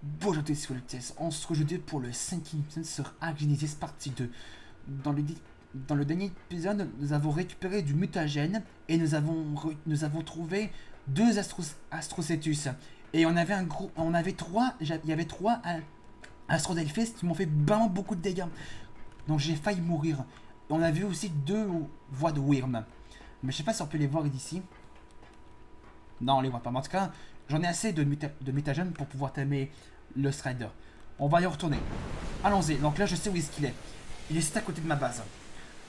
Bonjour à tous, on se retrouve aujourd'hui pour le 5e épisode sur Ark Genesis partie 2. Dans le, dans le dernier épisode, nous avons récupéré du mutagène et nous avons trouvé deux Astrocetus. Et il y avait trois Astrodelphis qui m'ont fait vraiment beaucoup de dégâts. Donc j'ai failli mourir. On a vu aussi deux voies de Wyrm. Mais je sais pas si on peut les voir d'ici. Non, on les voit pas. Mais en tout cas, j'en ai assez de mutagène pour pouvoir tamer le Strider. On va y retourner. Allons-y. Donc là, je sais où est-ce qu'il est. Il est juste à côté de ma base.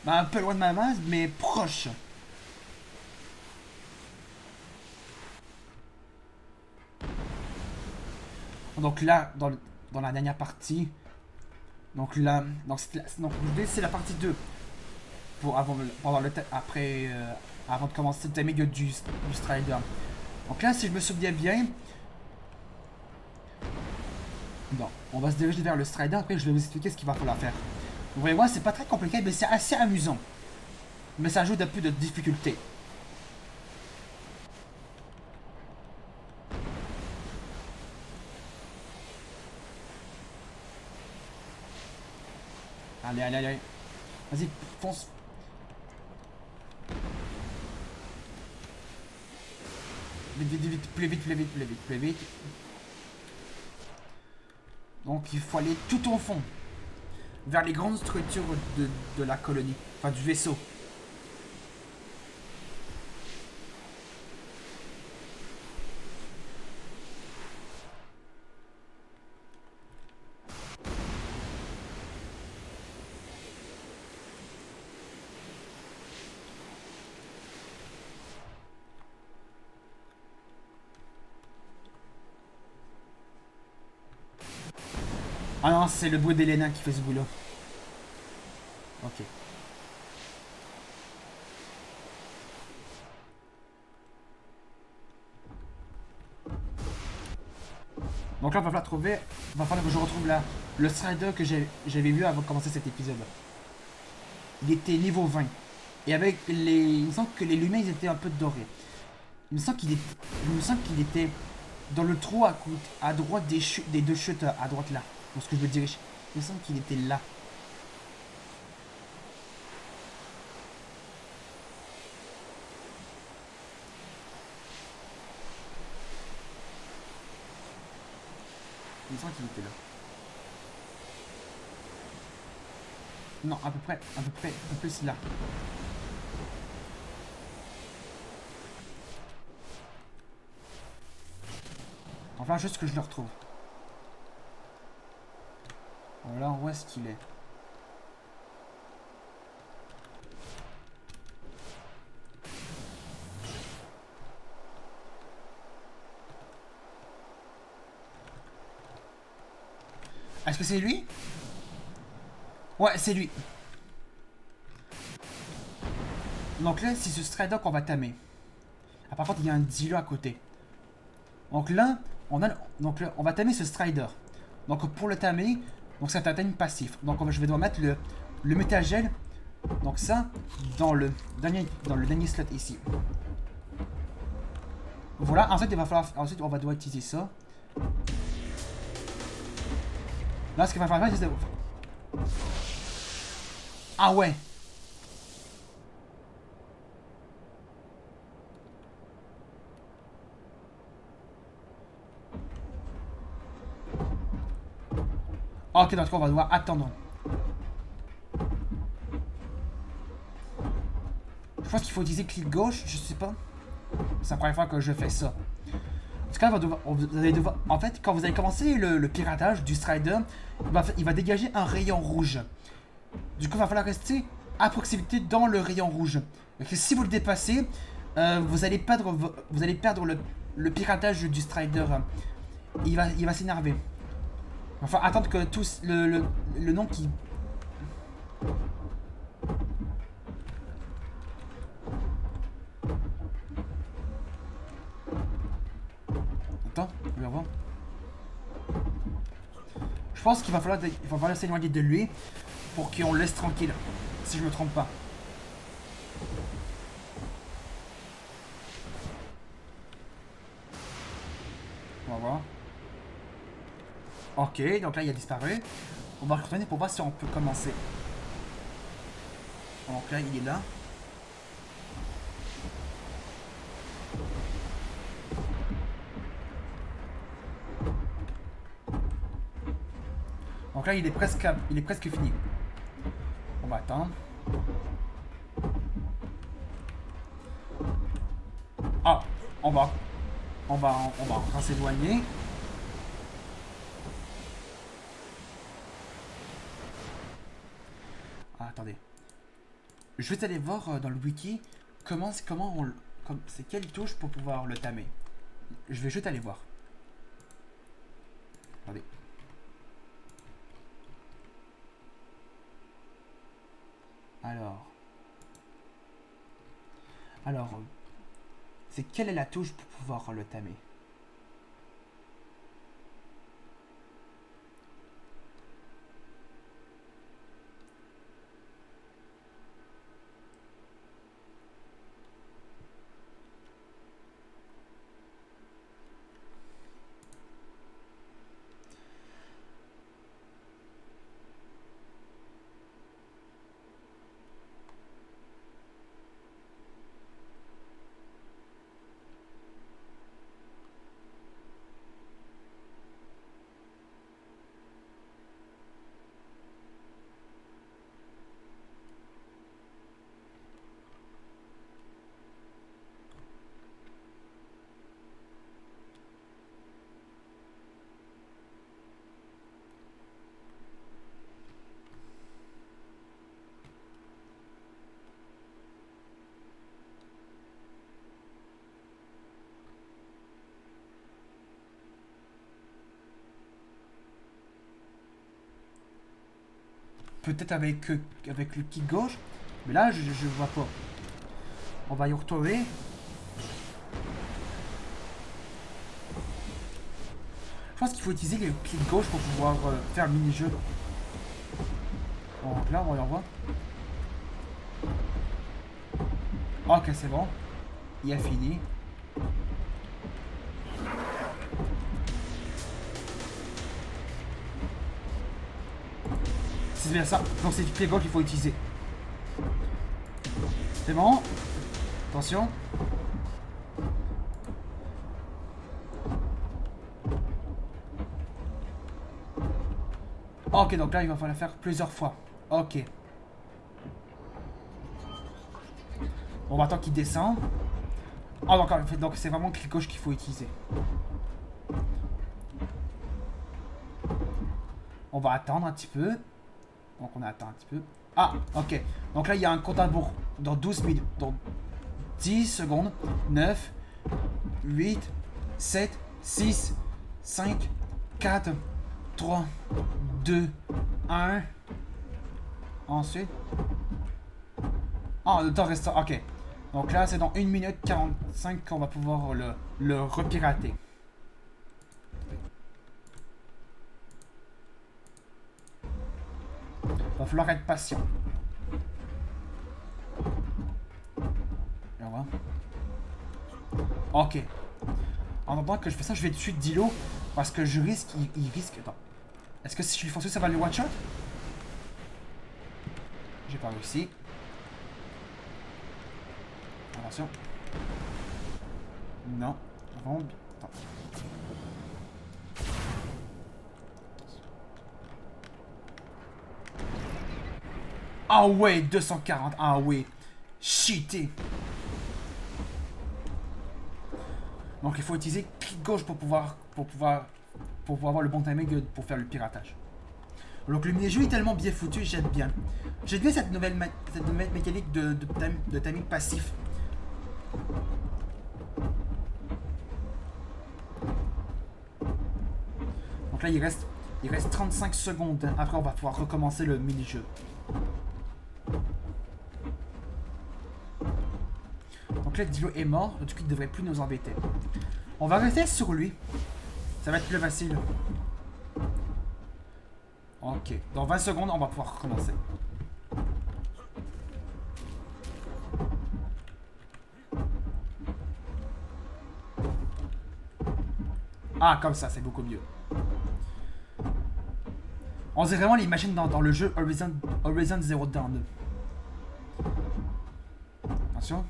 Bah, un peu loin de ma base, mais proche. Donc là, dans la dernière partie. Donc là, c'est la partie 2. Avant de commencer le timing du Strider. Donc là, si je me souviens bien. Non, on va se diriger vers le Strider. Après, je vais vous expliquer ce qu'il va falloir faire. Vous voyez voir, c'est pas très compliqué, mais c'est assez amusant. Mais ça ajoute un peu de difficulté. Allez, allez, allez. Vas-y, fonce. Vite, vite, vite, plus vite, plus vite, plus vite, plus vite. Donc il faut aller tout au fond. Vers les grandes structures de la colonie. Enfin, du vaisseau. Ah non, c'est le bruit d'Elena qui fait ce boulot. Ok. Donc là, va falloir que je retrouve le Strider que j'avais vu avant de commencer cet épisode. Il était niveau 20. Et avec les... Il me semble que les lumières, ils étaient un peu dorés. Il me semble qu'il était dans le trou à droite des deux shooters, à droite là. Pour ce que je me dirige. Il me semble qu'il était là. Il me semble qu'il était là. Non, à peu près, un peu plus là. Enfin, juste que je le retrouve. Voilà, où est-ce qu'il est? Est-ce que c'est lui? Ouais, c'est lui. Donc là, c'est ce Strider qu'on va tamer. Ah, par contre, il y a un dealer à côté. Donc là, on va tamer ce Strider. Donc pour le tamer, donc c'est un time passif. Donc je vais devoir mettre le mutagène. Donc ça, dans le dernier slot ici. Voilà, ensuite ensuite on va devoir utiliser ça. Là, ce qu'il va falloir faire, c'est... Ah ouais. Ok, donc on va devoir attendre. Je pense qu'il faut utiliser clic gauche, je sais pas. C'est la première fois que je fais ça. En tout cas, vous allez devoir... En fait, quand vous allez commencer le piratage du Strider, il va dégager un rayon rouge. Du coup, il va falloir rester à proximité dans le rayon rouge. Donc, si vous le dépassez, vous allez perdre le piratage du Strider. Il va s'énerver. Enfin, attendre que tous le nom qui... Attends, je vais voir. Je pense qu'il va falloir s'éloigner de lui pour qu'on le laisse tranquille, si je me trompe pas. On va voir. Ok, donc là il a disparu. On va retourner pour voir si on peut commencer. Donc là il est là. Donc là il est presque fini. On va attendre. Ah, on va encore s'éloigner. Ah, attendez. Je vais aller voir dans le wiki c'est quelle touche pour pouvoir le tamer. Je vais juste aller voir. Attendez. Alors. Alors. C'est quelle est la touche pour pouvoir le tamer? Peut-être avec le clic gauche. Mais là, je vois pas. On va y retrouver. Je pense qu'il faut utiliser le clic gauche pour pouvoir faire le mini-jeu. Donc là, on va y revoir. Ok, c'est bon. Il a fini. C'est bien ça. Donc c'est le clic gauche qu'il faut utiliser. C'est bon. Attention. Ok, donc là, il va falloir le faire plusieurs fois. Ok. On va attendre qu'il descend. Ah, donc c'est vraiment le clic gauche qu'il faut utiliser. On va attendre un petit peu. Donc on attend un petit peu. Ah, ok. Donc là, il y a un compte à rebours dans 12 minutes. Dans 10 secondes. 9, 8, 7, 6, 5, 4, 3, 2, 1. Ensuite. Ah, le temps restant. Ok. Donc là, c'est dans 1 minute 45 qu'on va pouvoir le repirater. Va falloir être patient. Là, ok. En attendant que je fais ça, je vais dessus de Dilo. Parce que je risque. Il risque. Attends. Est-ce que si je lui fonce, ça va le one-shot? J'ai pas réussi. Attention. Non. Attends. Ah ouais, 240. Ah ouais. Cheaté. Donc il faut utiliser clic gauche pour pouvoir avoir le bon timing pour faire le piratage. Donc le mini-jeu est tellement bien foutu, j'aime bien. J'aime bien cette nouvelle mécanique de timing passif. Donc là il reste 35 secondes. Après on va pouvoir recommencer le mini-jeu. Donc là Dilo est mort, du coup il ne devrait plus nous embêter. On va rester sur lui. Ça va être plus facile. Ok, dans 20 secondes on va pouvoir recommencer. Ah, comme ça, c'est beaucoup mieux. On dirait vraiment les machines dans le jeu Horizon Zero Dawn. Attention.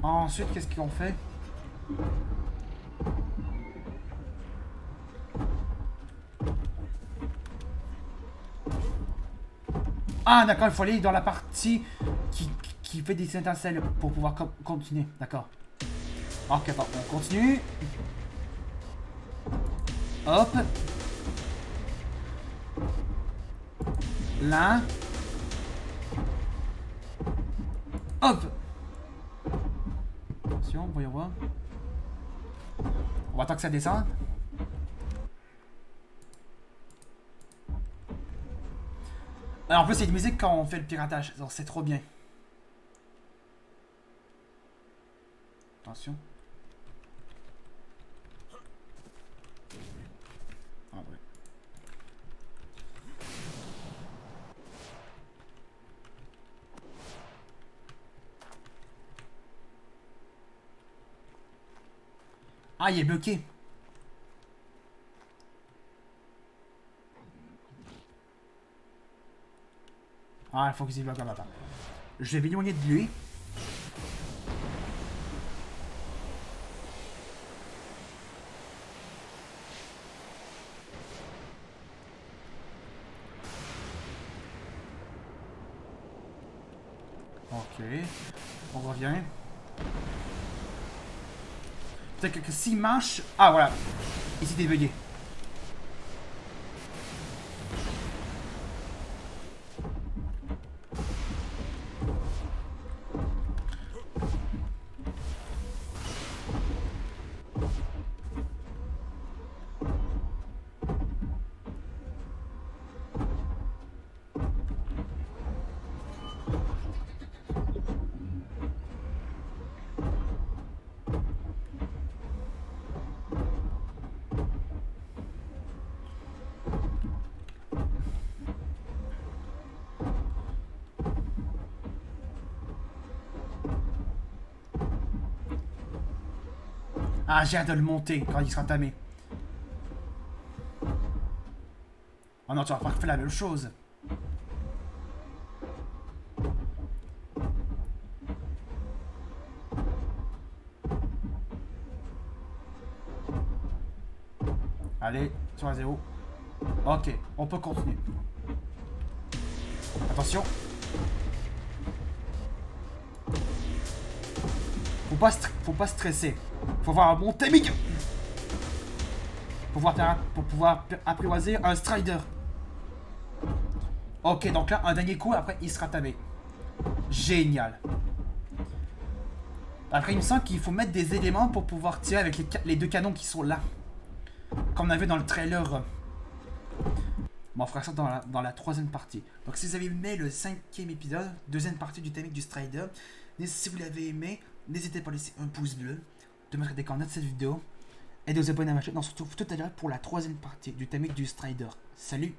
Ensuite, qu'est-ce qu'on fait? Ah, d'accord, il faut aller dans la partie qui fait des étincelles pour pouvoir continuer. D'accord. Ok, attends, on continue. Hop. Là. Hop. Attention, voyons voir. On va attendre que ça descende. Alors, en plus, il y a de musique quand on fait le piratage. C'est trop bien. Attention. Ah ouais. Ah, il est bloqué. Ah, il faut qu'il se bloque là-bas. Je vais m'éloigner de lui. Ok. On revient. Peut-être que s'il marche... Ah, voilà. Il s'est débugué. Ah, j'ai hâte de le monter quand il sera tamé. Oh non, tu vas pas refaire la même chose. Allez, sur la 0. Ok, on peut continuer. Attention. Faut pas stresser. Faut avoir un bon timing. Pour pouvoir apprivoiser un Strider. Ok, donc là, un dernier coup, après, il sera tamé. Génial. Après, il me semble qu'il faut mettre des éléments pour pouvoir tirer avec les deux canons qui sont là. Comme on a vu dans le trailer. Bon, on fera ça dans la troisième partie. Donc, si vous avez aimé le 5e épisode, deuxième partie du thème du Strider, si vous l'avez aimé, n'hésitez pas à laisser un pouce bleu, de mettre des commentaires de cette vidéo et de vous abonner à ma chaîne. On se retrouve tout à l'heure pour la troisième partie du thème du Strider. Salut!